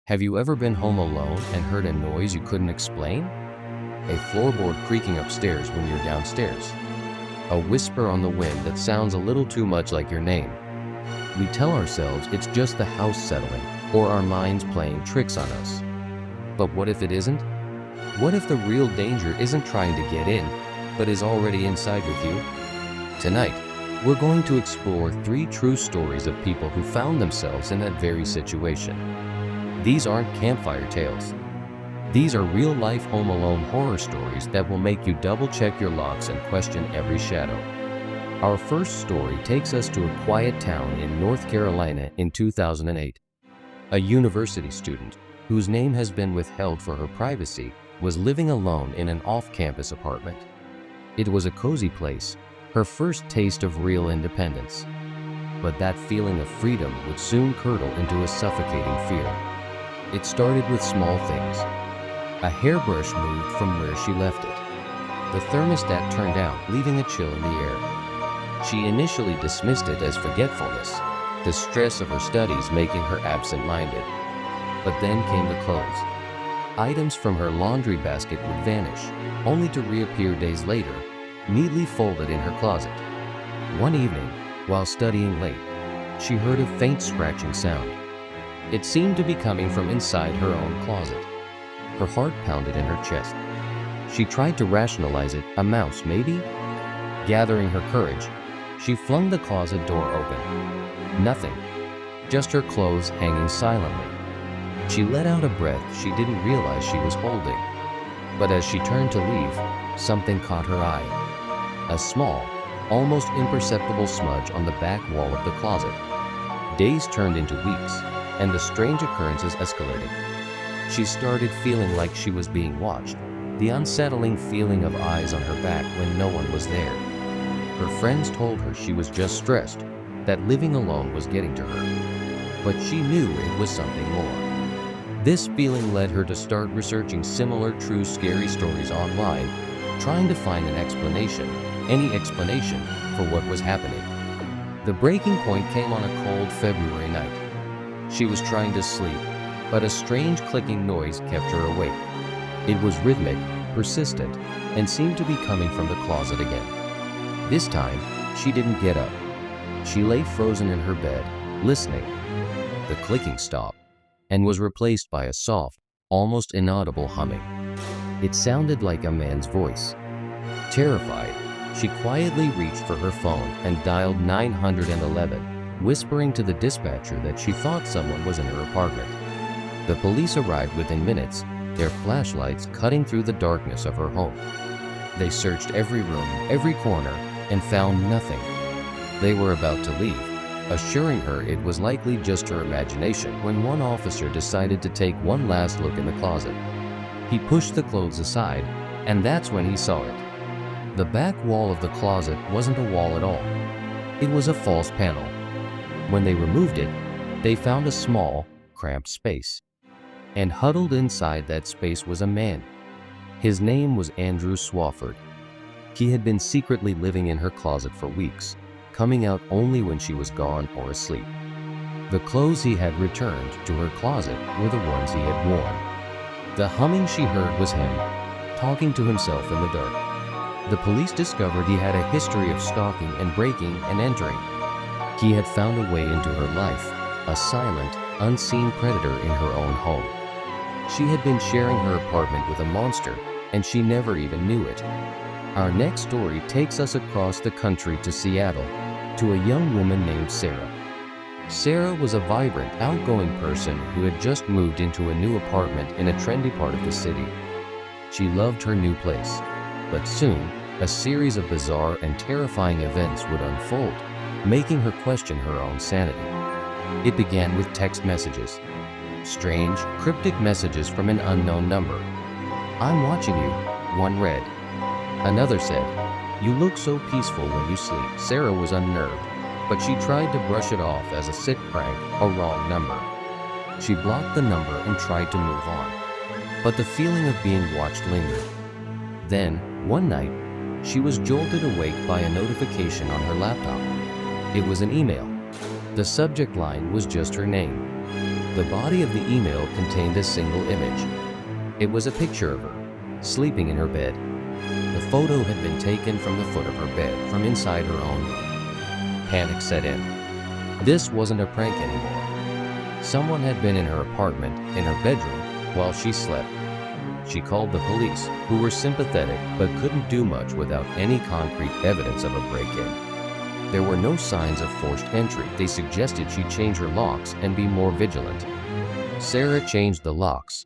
Have you ever been home alone and heard a noise you couldn't explain? A floorboard creaking upstairs when you're downstairs. A whisper on the wind that sounds a little too much like your name. We tell ourselves it's just the house settling or our minds playing tricks on us. But what if it isn't? What if the real danger isn't trying to get in, but is already inside with you? Tonight, we're going to explore 3 true stories of people who found themselves in that very situation. These aren't campfire tales. These are real-life home alone horror stories that will make you double-check your locks and question every shadow. Our first story takes us to a quiet town in North Carolina in 2008. A university student, whose name has been withheld for her privacy, was living alone in an off-campus apartment. It was a cozy place, her first taste of real independence. But that feeling of freedom would soon curdle into a suffocating fear. It started with small things. A hairbrush moved from where she left it. The thermostat turned down, leaving a chill in the air. She initially dismissed it as forgetfulness, the stress of her studies making her absent-minded. But then came the clothes. Items from her laundry basket would vanish, only to reappear days later, neatly folded in her closet. One evening, while studying late, she heard a faint scratching sound. It seemed to be coming from inside her own closet. Her heart pounded in her chest. She tried to rationalize it, a mouse maybe? Gathering her courage, she flung the closet door open. Nothing, just her clothes hanging silently. She let out a breath she didn't realize she was holding. But as she turned to leave, something caught her eye. A small, almost imperceptible smudge on the back wall of the closet. Days turned into weeks, and the strange occurrences escalated. She started feeling like she was being watched, the unsettling feeling of eyes on her back when no one was there. Her friends told her she was just stressed, that living alone was getting to her. But she knew it was something more. This feeling led her to start researching similar true scary stories online, trying to find an explanation, any explanation, for what was happening. The breaking point came on a cold February night. She was trying to sleep, but a strange clicking noise kept her awake. It was rhythmic, persistent, and seemed to be coming from the closet again. This time, she didn't get up. She lay frozen in her bed, listening. The clicking stopped and was replaced by a soft, almost inaudible humming. It sounded like a man's voice. Terrified, she quietly reached for her phone and dialed 911, whispering to the dispatcher that she thought someone was in her apartment. The police arrived within minutes, their flashlights cutting through the darkness of her home. They searched every room, every corner, and found nothing. They were about to leave, assuring her it was likely just her imagination, when one officer decided to take one last look in the closet. He pushed the clothes aside, and that's when he saw it. The back wall of the closet wasn't a wall at all. It was a false panel. When they removed it, they found a small, cramped space. And huddled inside that space was a man. His name was Andrew Swafford. He had been secretly living in her closet for weeks, coming out only when she was gone or asleep. The clothes he had returned to her closet were the ones he had worn. The humming she heard was him, talking to himself in the dark. The police discovered he had a history of stalking and breaking and entering. He had found a way into her life, a silent, unseen predator in her own home. She had been sharing her apartment with a monster, and she never even knew it. Our next story takes us across the country to Seattle, to a young woman named Sarah. Sarah was a vibrant, outgoing person who had just moved into a new apartment in a trendy part of the city. She loved her new place, but soon, a series of bizarre and terrifying events would unfold, making her question her own sanity. It began with text messages. Strange, cryptic messages from an unknown number. "I'm watching you," one read. Another said, "You look so peaceful when you sleep." Sarah was unnerved, but she tried to brush it off as a sick prank, a wrong number. She blocked the number and tried to move on, but the feeling of being watched lingered. Then, one night, she was jolted awake by a notification on her laptop. It was an email. The subject line was just her name. The body of the email contained a single image. It was a picture of her, sleeping in her bed. The photo had been taken from the foot of her bed, from inside her own room. Panic set in. This wasn't a prank anymore. Someone had been in her apartment, in her bedroom, while she slept. She called the police, who were sympathetic but couldn't do much without any concrete evidence of a break-in. There were no signs of forced entry. They suggested she change her locks and be more vigilant. Sarah changed the locks,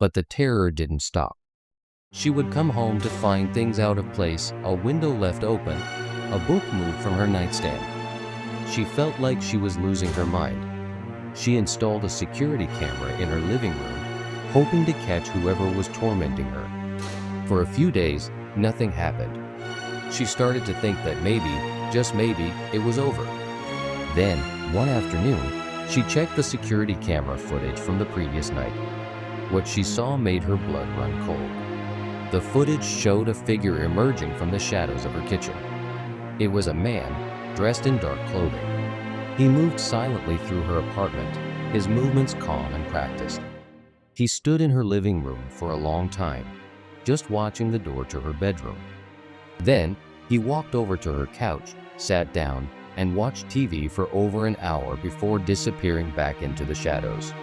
but the terror didn't stop. She would come home to find things out of place, a window left open, a book moved from her nightstand. She felt like she was losing her mind. She installed a security camera in her living room, hoping to catch whoever was tormenting her. For a few days, nothing happened. She started to think that maybe, just maybe, it was over. Then, one afternoon, she checked the security camera footage from the previous night. What she saw made her blood run cold. The footage showed a figure emerging from the shadows of her kitchen. It was a man, dressed in dark clothing. He moved silently through her apartment, his movements calm and practiced. He stood in her living room for a long time, just watching the door to her bedroom. Then, he walked over to her couch, sat down, and watched TV for over an hour before disappearing back into the shadows.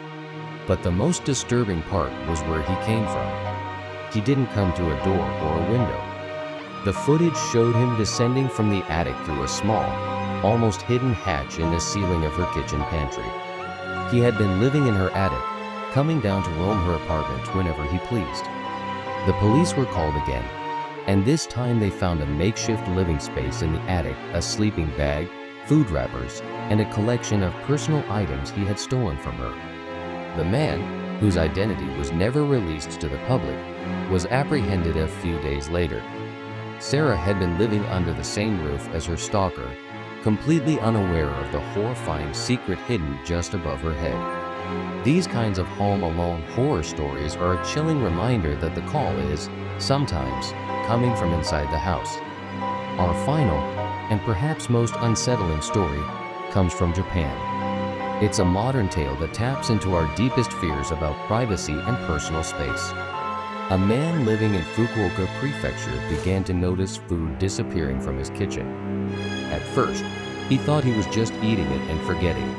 But the most disturbing part was where he came from. He didn't come to a door or a window. The footage showed him descending from the attic through a small, almost hidden hatch in the ceiling of her kitchen pantry. He had been living in her attic, coming down to roam her apartment whenever he pleased. The police were called again, and this time they found a makeshift living space in the attic, a sleeping bag, food wrappers, and a collection of personal items he had stolen from her. The man, whose identity was never released to the public, was apprehended a few days later. Sarah had been living under the same roof as her stalker, completely unaware of the horrifying secret hidden just above her head. These kinds of home alone horror stories are a chilling reminder that the call is, sometimes, coming from inside the house. Our final, and perhaps most unsettling story, comes from Japan. It's a modern tale that taps into our deepest fears about privacy and personal space. A man living in Fukuoka Prefecture began to notice food disappearing from his kitchen. At first, he thought he was just eating it and forgetting.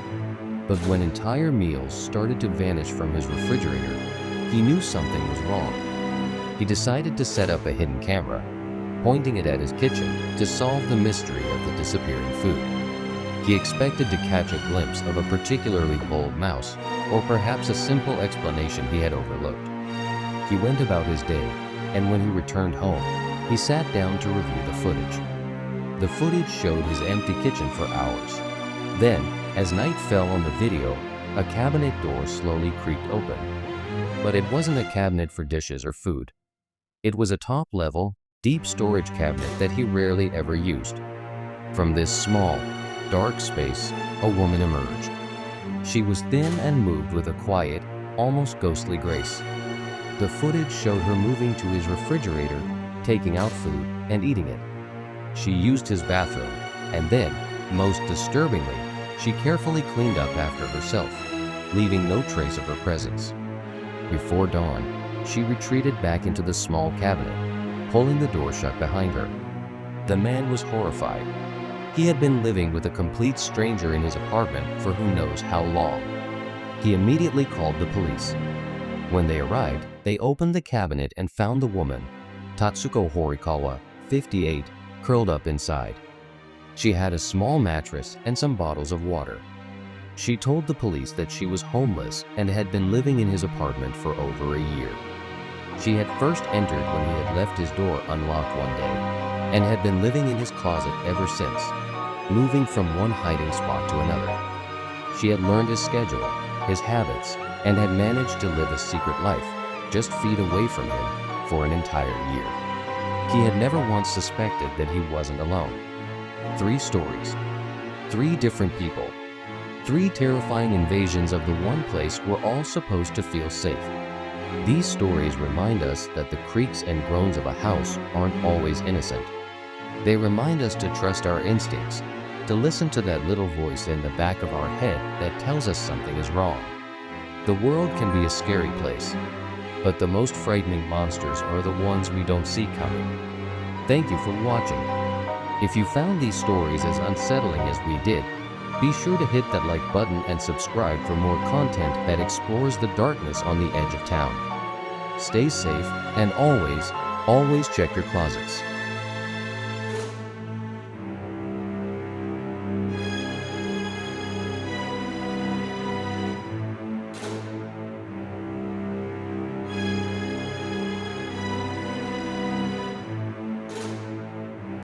But when entire meals started to vanish from his refrigerator, he knew something was wrong. He decided to set up a hidden camera, pointing it at his kitchen to solve the mystery of the disappearing food. He expected to catch a glimpse of a particularly bold mouse, or perhaps a simple explanation he had overlooked. He went about his day, and when he returned home, he sat down to review the footage. The footage showed his empty kitchen for hours. Then, as night fell on the video, a cabinet door slowly creaked open. But it wasn't a cabinet for dishes or food. It was a top-level, deep storage cabinet that he rarely ever used. From this small, dark space, a woman emerged. She was thin and moved with a quiet, almost ghostly grace. The footage showed her moving to his refrigerator, taking out food, and eating it. She used his bathroom, and then, most disturbingly, she carefully cleaned up after herself, leaving no trace of her presence. Before dawn, she retreated back into the small cabinet, pulling the door shut behind her. The man was horrified. He had been living with a complete stranger in his apartment for who knows how long. He immediately called the police. When they arrived, they opened the cabinet and found the woman, Tatsuko Horikawa, 58, curled up inside. She had a small mattress and some bottles of water. She told the police that she was homeless and had been living in his apartment for over a year. She had first entered when he had left his door unlocked one day, and had been living in his closet ever since, moving from one hiding spot to another. She had learned his schedule, his habits, and had managed to live a secret life, just feet away from him, for an entire year. He had never once suspected that he wasn't alone. 3 stories, 3 different people, 3 terrifying invasions of the one place we're all supposed to feel safe. These stories remind us that the creaks and groans of a house aren't always innocent. They remind us to trust our instincts, to listen to that little voice in the back of our head that tells us something is wrong. The world can be a scary place, but the most frightening monsters are the ones we don't see coming. Thank you for watching. If you found these stories as unsettling as we did, be sure to hit that like button and subscribe for more content that explores the darkness on the edge of town. Stay safe and always check your closets.